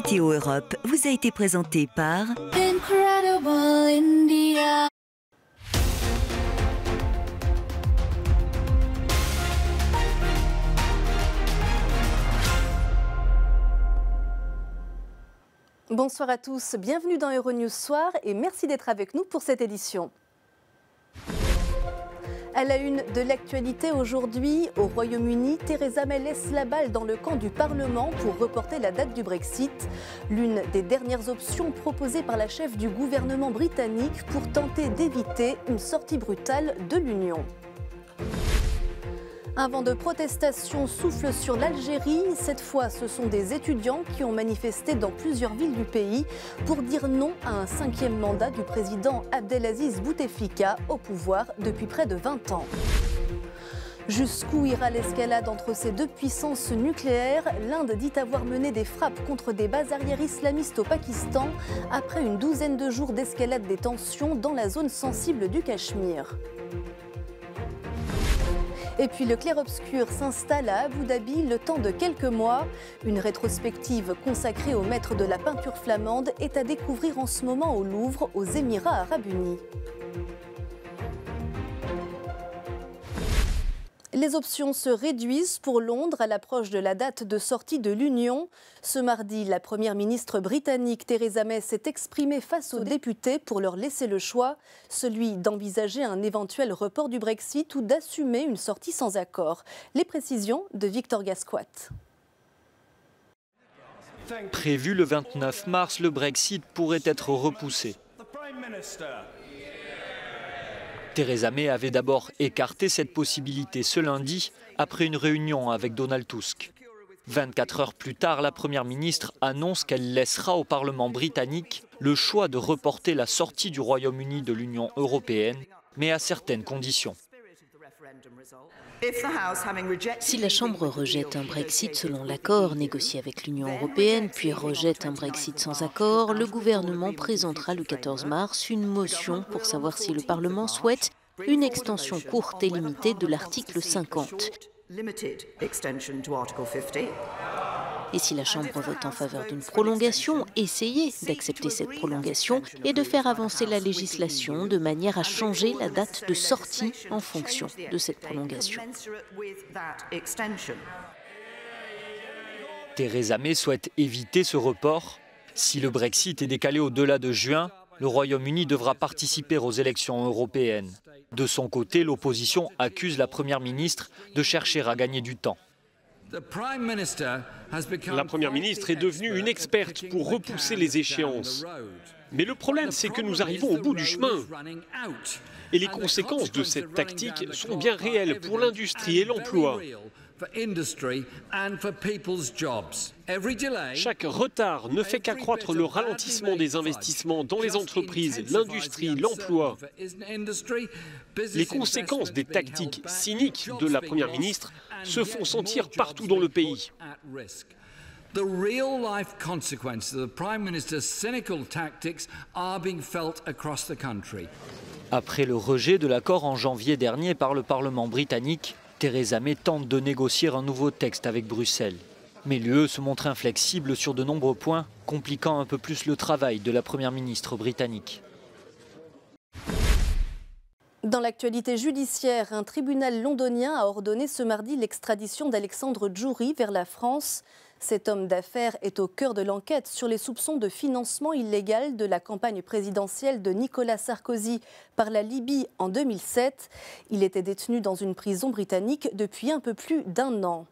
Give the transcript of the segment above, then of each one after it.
Météo Europe vous a été présenté par Incredible India. Bonsoir à tous, bienvenue dans Euronews Soir et merci d'être avec nous pour cette édition. À la une de l'actualité aujourd'hui, au Royaume-Uni, Theresa May laisse la balle dans le camp du Parlement pour reporter la date du Brexit, l'une des dernières options proposées par la chef du gouvernement britannique pour tenter d'éviter une sortie brutale de l'Union. Un vent de protestation souffle sur l'Algérie. Cette fois, ce sont des étudiants qui ont manifesté dans plusieurs villes du pays pour dire non à un 5e mandat du président Abdelaziz Bouteflika au pouvoir depuis près de 20 ans. Jusqu'où ira l'escalade entre ces deux puissances nucléaires? L'Inde dit avoir mené des frappes contre des bases arrières islamistes au Pakistan après une douzaine de jours d'escalade des tensions dans la zone sensible du Cachemire. Et puis le clair-obscur s'installe à Abu Dhabi le temps de quelques mois. Une rétrospective consacrée au maître de la peinture flamande est à découvrir en ce moment au Louvre, aux Émirats arabes unis. Les options se réduisent pour Londres à l'approche de la date de sortie de l'Union. Ce mardi, la première ministre britannique Theresa May s'est exprimée face aux députés pour leur laisser le choix, celui d'envisager un éventuel report du Brexit ou d'assumer une sortie sans accord. Les précisions de Victor Gasquat. Prévu le 29 mars, le Brexit pourrait être repoussé. Theresa May avait d'abord écarté cette possibilité ce lundi après une réunion avec Donald Tusk. 24 heures plus tard, la Première ministre annonce qu'elle laissera au Parlement britannique le choix de reporter la sortie du Royaume-Uni de l'Union européenne, mais à certaines conditions. Si la Chambre rejette un Brexit selon l'accord négocié avec l'Union européenne, puis rejette un Brexit sans accord, le gouvernement présentera le 14 mars une motion pour savoir si le Parlement souhaite une extension courte et limitée de l'article 50. Et si la Chambre vote en faveur d'une prolongation, essayez d'accepter cette prolongation et de faire avancer la législation de manière à changer la date de sortie en fonction de cette prolongation. Theresa May souhaite éviter ce report. Si le Brexit est décalé au-delà de juin, le Royaume-Uni devra participer aux élections européennes. De son côté, l'opposition accuse la Première ministre de chercher à gagner du temps. La Première ministre est devenue une experte pour repousser les échéances. Mais le problème, c'est que nous arrivons au bout du chemin. Et les conséquences de cette tactique sont bien réelles pour l'industrie et l'emploi. Chaque retard ne fait qu'accroître le ralentissement des investissements dans les entreprises, l'industrie, l'emploi. Les conséquences des tactiques cyniques de la Première ministre se font sentir partout dans le pays. The real-life consequences of the Prime Minister's cynical tactics are being felt across the country. Après le rejet de l'accord en janvier dernier par le Parlement britannique, Theresa May tente de négocier un nouveau texte avec Bruxelles. Mais l'UE se montre inflexible sur de nombreux points, compliquant un peu plus le travail de la Première ministre britannique. Dans l'actualité judiciaire, un tribunal londonien a ordonné ce mardi l'extradition d'Alexandre Djouri vers la France. Cet homme d'affaires est au cœur de l'enquête sur les soupçons de financement illégal de la campagne présidentielle de Nicolas Sarkozy par la Libye en 2007. Il était détenu dans une prison britannique depuis un peu plus d'1 an.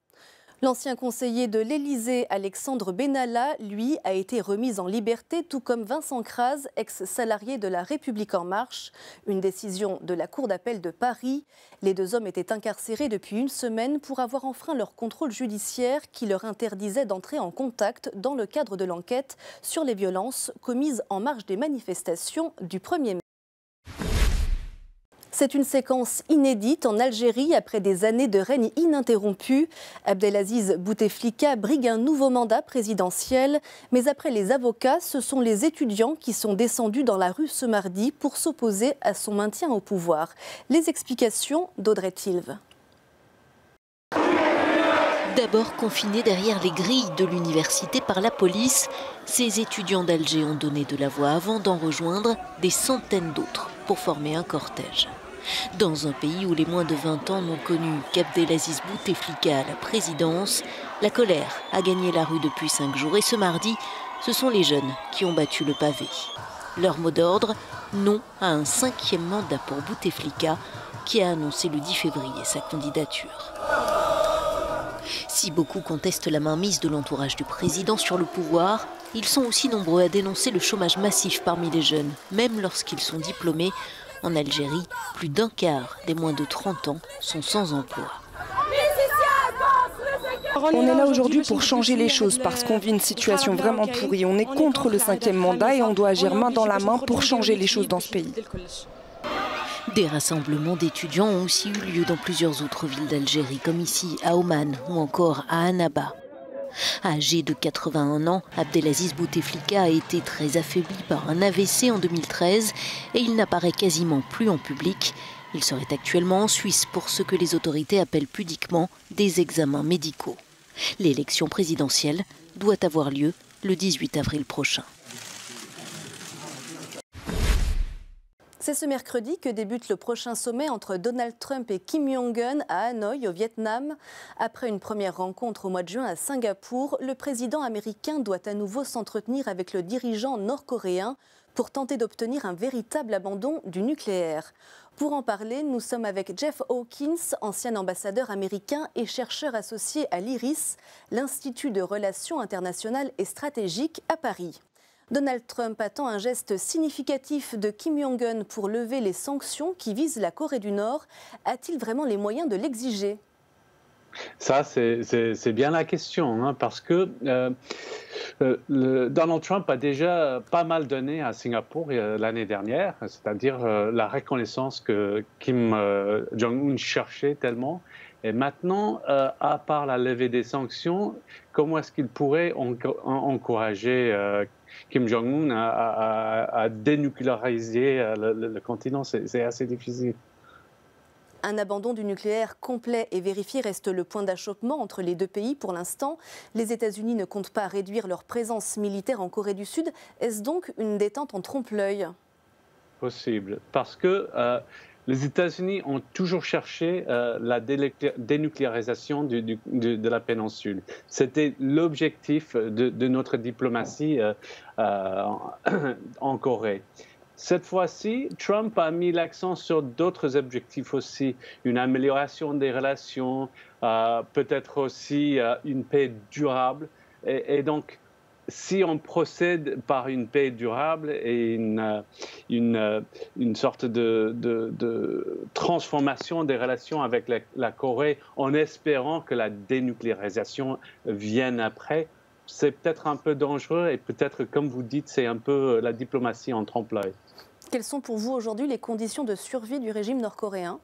L'ancien conseiller de l'Élysée, Alexandre Benalla, lui, a été remis en liberté, tout comme Vincent Crase, ex-salarié de La République En Marche. Une décision de la Cour d'appel de Paris. Les deux hommes étaient incarcérés depuis une semaine pour avoir enfreint leur contrôle judiciaire qui leur interdisait d'entrer en contact dans le cadre de l'enquête sur les violences commises en marge des manifestations du 1er mai. C'est une séquence inédite en Algérie après des années de règne ininterrompu. Abdelaziz Bouteflika brigue un nouveau mandat présidentiel. Mais après les avocats, ce sont les étudiants qui sont descendus dans la rue ce mardi pour s'opposer à son maintien au pouvoir. Les explications d'Audrey Tilve. D'abord confinés derrière les grilles de l'université par la police, ces étudiants d'Alger ont donné de la voix avant d'en rejoindre des centaines d'autres pour former un cortège. Dans un pays où les moins de 20 ans n'ont connu qu'Abdelaziz Bouteflika à la présidence, la colère a gagné la rue depuis 5 jours et ce mardi, ce sont les jeunes qui ont battu le pavé. Leur mot d'ordre, non à un 5e mandat pour Bouteflika qui a annoncé le 10 février sa candidature. Si beaucoup contestent la mainmise de l'entourage du président sur le pouvoir, ils sont aussi nombreux à dénoncer le chômage massif parmi les jeunes, même lorsqu'ils sont diplômés. En Algérie, plus d'un quart des moins de 30 ans sont sans emploi. On est là aujourd'hui pour changer les choses parce qu'on vit une situation vraiment pourrie. On est contre le 5e mandat et on doit agir main dans la main pour changer les choses dans ce pays. Des rassemblements d'étudiants ont aussi eu lieu dans plusieurs autres villes d'Algérie, comme ici à Oman ou encore à Annaba. Âgé de 81 ans, Abdelaziz Bouteflika a été très affaibli par un AVC en 2013 et il n'apparaît quasiment plus en public. Il serait actuellement en Suisse pour ce que les autorités appellent pudiquement des examens médicaux. L'élection présidentielle doit avoir lieu le 18 avril prochain. C'est ce mercredi que débute le prochain sommet entre Donald Trump et Kim Jong-un à Hanoï, au Vietnam. Après une première rencontre au mois de juin à Singapour, le président américain doit à nouveau s'entretenir avec le dirigeant nord-coréen pour tenter d'obtenir un véritable abandon du nucléaire. Pour en parler, nous sommes avec Jeff Hawkins, ancien ambassadeur américain et chercheur associé à l'IRIS, l'Institut de Relations internationales et stratégiques à Paris. Donald Trump attend un geste significatif de Kim Jong-un pour lever les sanctions qui visent la Corée du Nord. A-t-il vraiment les moyens de l'exiger ? Ça, c'est bien la question, hein, parce que Donald Trump a déjà pas mal donné à Singapour l'année dernière, c'est-à-dire la reconnaissance que Kim Jong-un cherchait tellement. Et maintenant, à part la levée des sanctions, comment est-ce qu'il pourrait encourager Kim Jong-un à dénucléariser le continent? C'est assez difficile. Un abandon du nucléaire complet et vérifié reste le point d'achoppement entre les deux pays pour l'instant. Les États-Unis ne comptent pas réduire leur présence militaire en Corée du Sud. Est-ce donc une détente en trompe-l'œil ? Possible, parce que les États-Unis ont toujours cherché la dénucléarisation de la péninsule. C'était l'objectif de notre diplomatie en Corée. Cette fois-ci, Trump a mis l'accent sur d'autres objectifs aussi, une amélioration des relations, peut-être aussi une paix durable. Et donc, si on procède par une paix durable et une sorte de transformation des relations avec la Corée en espérant que la dénucléarisation vienne après, c'est peut-être un peu dangereux et peut-être, comme vous dites, c'est un peu la diplomatie en trompe-l'œil. Quelles sont pour vous aujourd'hui les conditions de survie du régime nord-coréen ?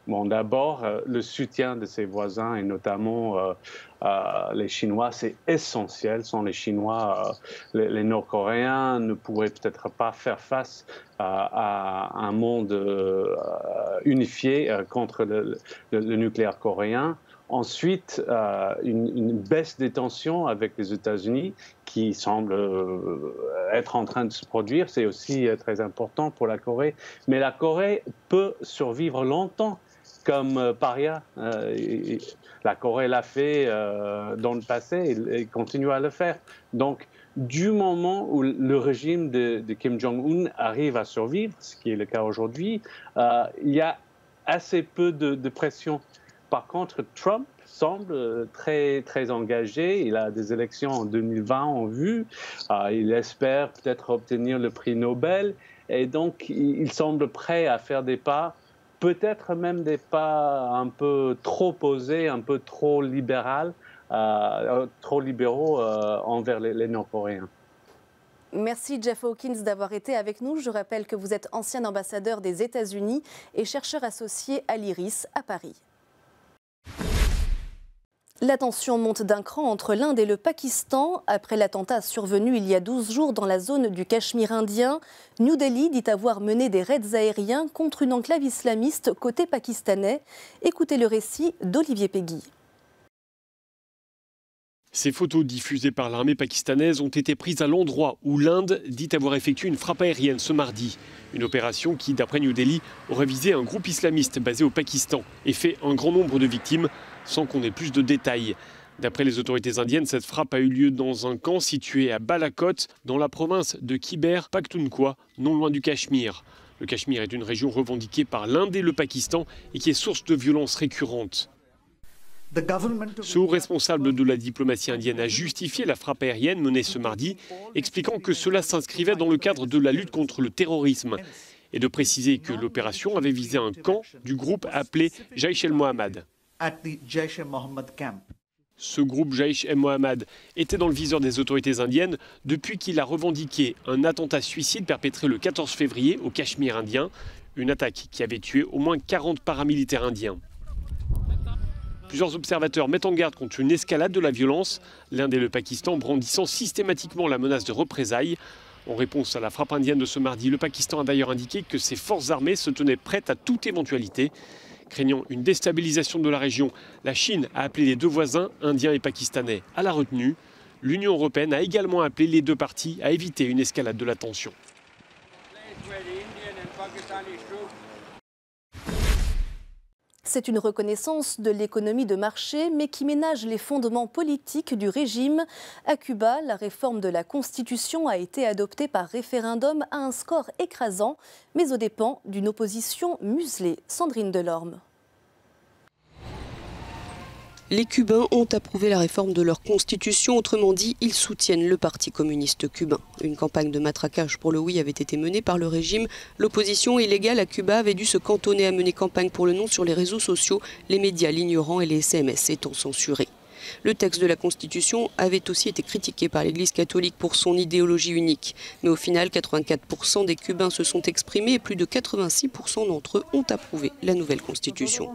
Bon, d'abord, le soutien de ses voisins et notamment les Chinois, c'est essentiel. Sans les Chinois, les Nord-Coréens ne pourraient peut-être pas faire face à un monde unifié contre le nucléaire coréen. Ensuite, une baisse des tensions avec les États-Unis qui semble être en train de se produire. C'est aussi très important pour la Corée. Mais la Corée peut survivre longtemps comme paria. La Corée l'a fait dans le passé et continue à le faire. Donc, du moment où le régime de Kim Jong-un arrive à survivre, ce qui est le cas aujourd'hui, il y a assez peu de pression. Par contre, Trump semble très, très engagé. Il a des élections en 2020 en vue. Il espère peut-être obtenir le prix Nobel. Et donc, il semble prêt à faire des pas, peut-être même des pas un peu trop posés, un peu trop libéraux envers les Nord-Coréens. Merci Jeff Hawkins d'avoir été avec nous. Je rappelle que vous êtes ancien ambassadeur des États-Unis et chercheur associé à l'IRIS à Paris. La tension monte d'un cran entre l'Inde et le Pakistan. Après l'attentat survenu il y a 12 jours dans la zone du Cachemire indien, New Delhi dit avoir mené des raids aériens contre une enclave islamiste côté pakistanais. Écoutez le récit d'Olivier Peggy. Ces photos diffusées par l'armée pakistanaise ont été prises à l'endroit où l'Inde dit avoir effectué une frappe aérienne ce mardi. Une opération qui, d'après New Delhi, aurait visé un groupe islamiste basé au Pakistan et fait un grand nombre de victimes, sans qu'on ait plus de détails. D'après les autorités indiennes, cette frappe a eu lieu dans un camp situé à Balakot, dans la province de Khyber Pakhtunkhwa, non loin du Cachemire. Le Cachemire est une région revendiquée par l'Inde et le Pakistan et qui est source de violences récurrentes. Ce haut responsable de la diplomatie indienne a justifié la frappe aérienne menée ce mardi, expliquant que cela s'inscrivait dans le cadre de la lutte contre le terrorisme et de préciser que l'opération avait visé un camp du groupe appelé Jaish-e-Mohammed. Ce groupe Jaish-e-Mohammed était dans le viseur des autorités indiennes depuis qu'il a revendiqué un attentat suicide perpétré le 14 février au Cachemire indien, une attaque qui avait tué au moins 40 paramilitaires indiens. Plusieurs observateurs mettent en garde contre une escalade de la violence, l'Inde et le Pakistan brandissant systématiquement la menace de représailles. En réponse à la frappe indienne de ce mardi, le Pakistan a d'ailleurs indiqué que ses forces armées se tenaient prêtes à toute éventualité. Craignant une déstabilisation de la région, la Chine a appelé les deux voisins, indiens et pakistanais, à la retenue. L'Union européenne a également appelé les deux parties à éviter une escalade de la tension. C'est une reconnaissance de l'économie de marché, mais qui ménage les fondements politiques du régime. À Cuba, la réforme de la Constitution a été adoptée par référendum à un score écrasant, mais aux dépens d'une opposition muselée. Sandrine Delorme. Les Cubains ont approuvé la réforme de leur constitution, autrement dit, ils soutiennent le Parti communiste cubain. Une campagne de matraquage pour le oui avait été menée par le régime. L'opposition illégale à Cuba avait dû se cantonner à mener campagne pour le non sur les réseaux sociaux, les médias l'ignorant et les SMS étant censurés. Le texte de la Constitution avait aussi été critiqué par l'Église catholique pour son idéologie unique. Mais au final, 84% des Cubains se sont exprimés et plus de 86% d'entre eux ont approuvé la nouvelle Constitution.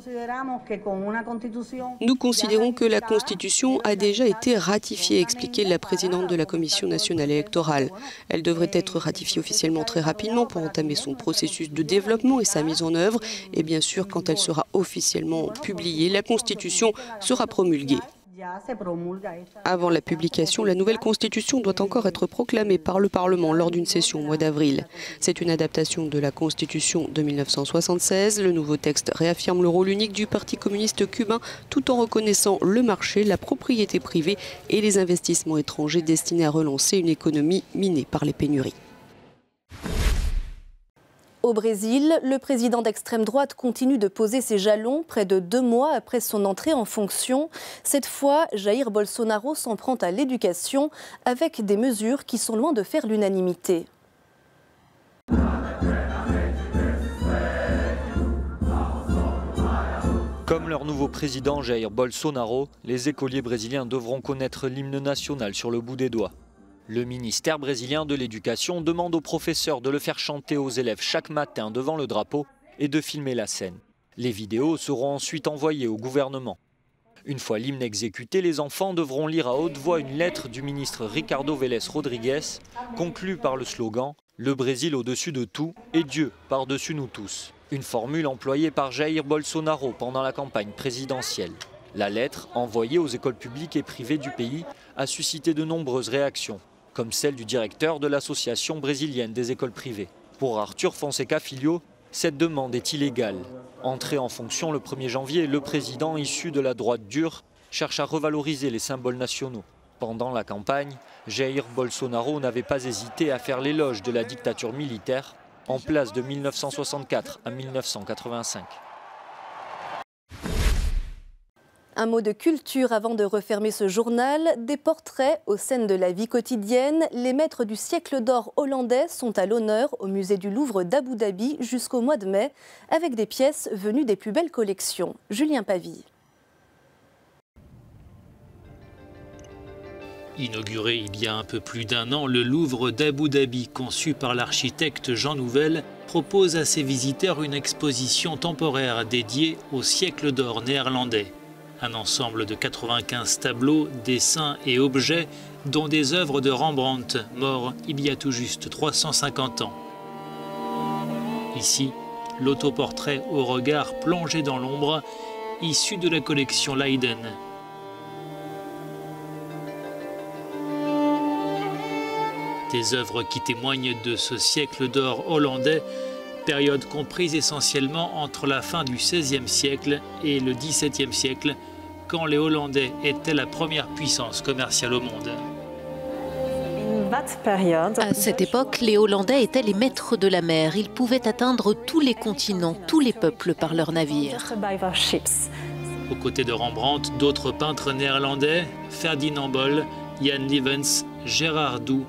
Nous considérons que la Constitution a déjà été ratifiée, expliquait la présidente de la Commission nationale électorale. Elle devrait être ratifiée officiellement très rapidement pour entamer son processus de développement et sa mise en œuvre. Et bien sûr, quand elle sera officiellement publiée, la Constitution sera promulguée. Avant la publication, la nouvelle Constitution doit encore être proclamée par le Parlement lors d'une session au mois d'avril. C'est une adaptation de la Constitution de 1976. Le nouveau texte réaffirme le rôle unique du Parti communiste cubain tout en reconnaissant le marché, la propriété privée et les investissements étrangers destinés à relancer une économie minée par les pénuries. Au Brésil, le président d'extrême droite continue de poser ses jalons près de 2 mois après son entrée en fonction. Cette fois, Jair Bolsonaro s'en prend à l'éducation avec des mesures qui sont loin de faire l'unanimité. Comme leur nouveau président Jair Bolsonaro, les écoliers brésiliens devront connaître l'hymne national sur le bout des doigts. Le ministère brésilien de l'Éducation demande aux professeurs de le faire chanter aux élèves chaque matin devant le drapeau et de filmer la scène. Les vidéos seront ensuite envoyées au gouvernement. Une fois l'hymne exécuté, les enfants devront lire à haute voix une lettre du ministre Ricardo Vélez Rodrigues, conclue par le slogan « Le Brésil au-dessus de tout et Dieu par-dessus nous tous ». Une formule employée par Jair Bolsonaro pendant la campagne présidentielle. La lettre, envoyée aux écoles publiques et privées du pays, a suscité de nombreuses réactions, comme celle du directeur de l'Association brésilienne des écoles privées. Pour Arthur Fonseca Filho, cette demande est illégale. Entré en fonction le 1er janvier, le président issu de la droite dure cherche à revaloriser les symboles nationaux. Pendant la campagne, Jair Bolsonaro n'avait pas hésité à faire l'éloge de la dictature militaire en place de 1964 à 1985. Un mot de culture avant de refermer ce journal. Des portraits aux scènes de la vie quotidienne. Les maîtres du siècle d'or hollandais sont à l'honneur au musée du Louvre d'Abu Dhabi jusqu'au mois de mai, avec des pièces venues des plus belles collections. Julien Pavie. Inauguré il y a un peu plus d'1 an, le Louvre d'Abu Dhabi, conçu par l'architecte Jean Nouvel, propose à ses visiteurs une exposition temporaire dédiée au siècle d'or néerlandais. Un ensemble de 95 tableaux, dessins et objets, dont des œuvres de Rembrandt, mort il y a tout juste 350 ans. Ici, l'autoportrait au regard plongé dans l'ombre, issu de la collection Leiden. Des œuvres qui témoignent de ce siècle d'or hollandais, période comprise essentiellement entre la fin du XVIe siècle et le XVIIe siècle, quand les Hollandais étaient la première puissance commerciale au monde. À cette époque, les Hollandais étaient les maîtres de la mer. Ils pouvaient atteindre tous les continents, tous les peuples par leurs navires. Aux côtés de Rembrandt, d'autres peintres néerlandais, Ferdinand Bol, Jan Lievens, Gérard Doux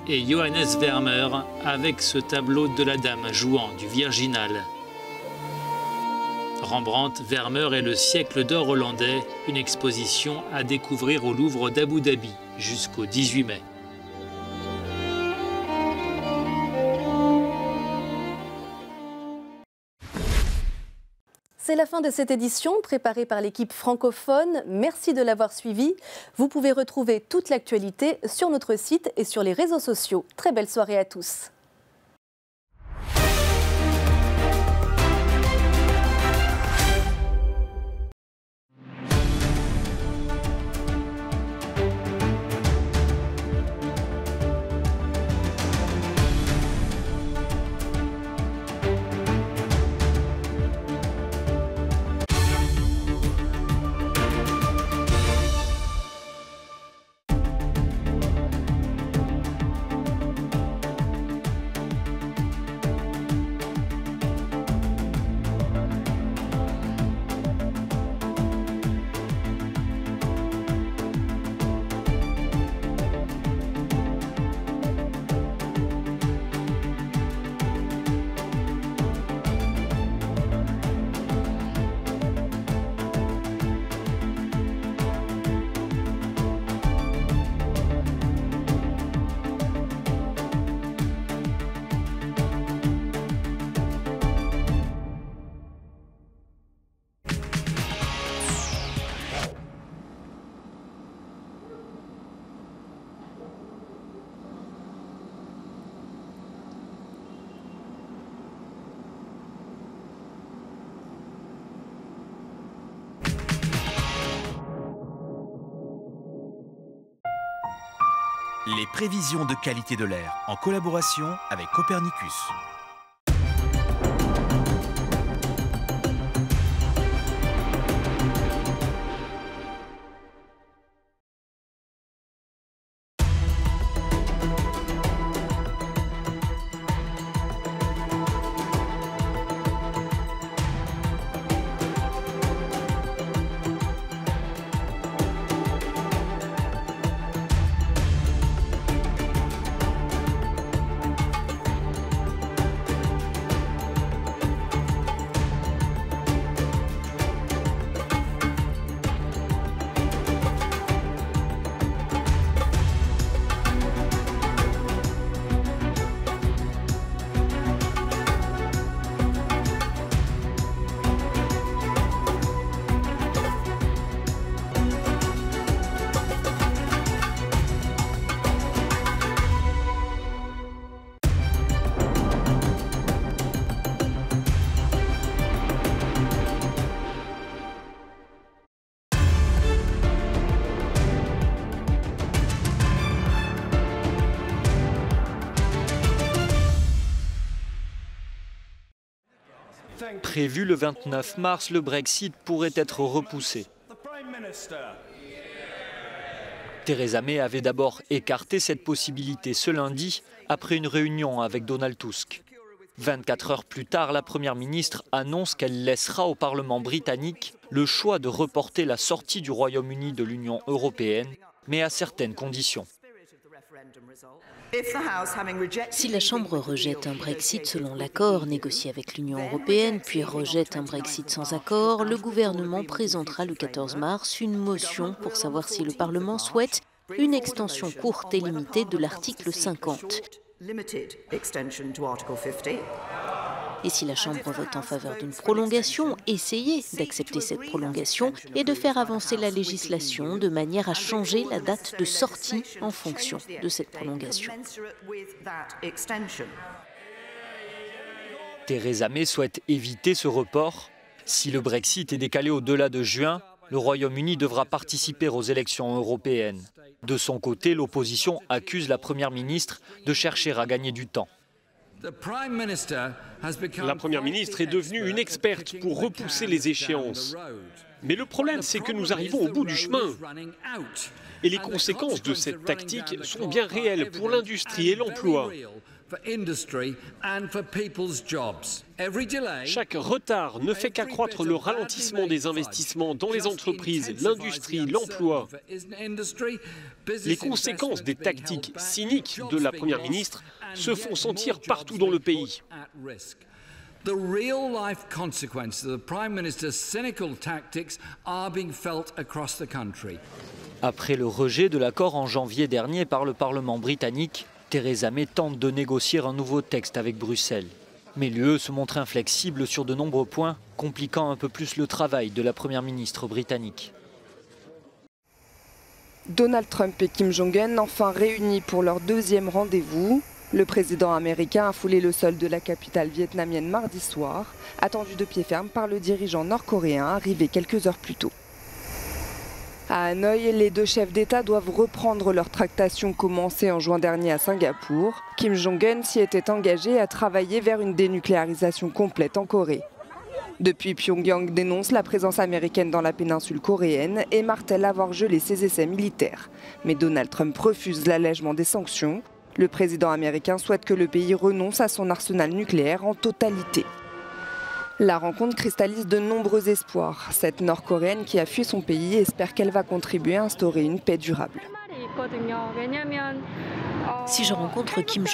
et Johannes Vermeer, avec ce tableau de la Dame jouant du Virginal. Rembrandt, Vermeer et le siècle d'or hollandais, une exposition à découvrir au Louvre d'Abu Dhabi jusqu'au 18 mai. C'est la fin de cette édition préparée par l'équipe francophone. Merci de l'avoir suivi. Vous pouvez retrouver toute l'actualité sur notre site et sur les réseaux sociaux. Très belle soirée à tous. Les prévisions de qualité de l'air en collaboration avec Copernicus. Prévu le 29 mars, le Brexit pourrait être repoussé. Theresa May avait d'abord écarté cette possibilité ce lundi après une réunion avec Donald Tusk. 24 heures plus tard, la Première ministre annonce qu'elle laissera au Parlement britannique le choix de reporter la sortie du Royaume-Uni de l'Union européenne, mais à certaines conditions. Si la Chambre rejette un Brexit selon l'accord négocié avec l'Union européenne, puis rejette un Brexit sans accord, le gouvernement présentera le 14 mars une motion pour savoir si le Parlement souhaite une extension courte et limitée de l'article 50. Et si la Chambre vote en faveur d'une prolongation, essayez d'accepter cette prolongation et de faire avancer la législation de manière à changer la date de sortie en fonction de cette prolongation. Theresa May souhaite éviter ce report. Si le Brexit est décalé au-delà de juin, le Royaume-Uni devra participer aux élections européennes. De son côté, l'opposition accuse la première ministre de chercher à gagner du temps. La première ministre est devenue une experte pour repousser les échéances. Mais le problème, c'est que nous arrivons au bout du chemin. Et les conséquences de cette tactique sont bien réelles pour l'industrie et l'emploi. Chaque retard ne fait qu'accroître le ralentissement des investissements dans les entreprises, l'industrie, l'emploi. Les conséquences des tactiques cyniques de la première ministre se font sentir partout dans le pays. The real-life consequences of the Prime Minister's cynical tactics are being felt across the country. Après le rejet de l'accord en janvier dernier par le Parlement britannique, Theresa May tente de négocier un nouveau texte avec Bruxelles. Mais l'UE se montre inflexible sur de nombreux points, compliquant un peu plus le travail de la première ministre britannique. Donald Trump et Kim Jong-un enfin réunis pour leur deuxième rendez-vous. Le président américain a foulé le sol de la capitale vietnamienne mardi soir, attendu de pied ferme par le dirigeant nord-coréen arrivé quelques heures plus tôt. À Hanoï, les deux chefs d'État doivent reprendre leurs tractations commencées en juin dernier à Singapour. Kim Jong-un s'y était engagé à travailler vers une dénucléarisation complète en Corée. Depuis, Pyongyang dénonce la présence américaine dans la péninsule coréenne et martèle avoir gelé ses essais militaires. Mais Donald Trump refuse l'allègement des sanctions. Le président américain souhaite que le pays renonce à son arsenal nucléaire en totalité. La rencontre cristallise de nombreux espoirs. Cette Nord-Coréenne qui a fui son pays espère qu'elle va contribuer à instaurer une paix durable. Si je rencontre Kim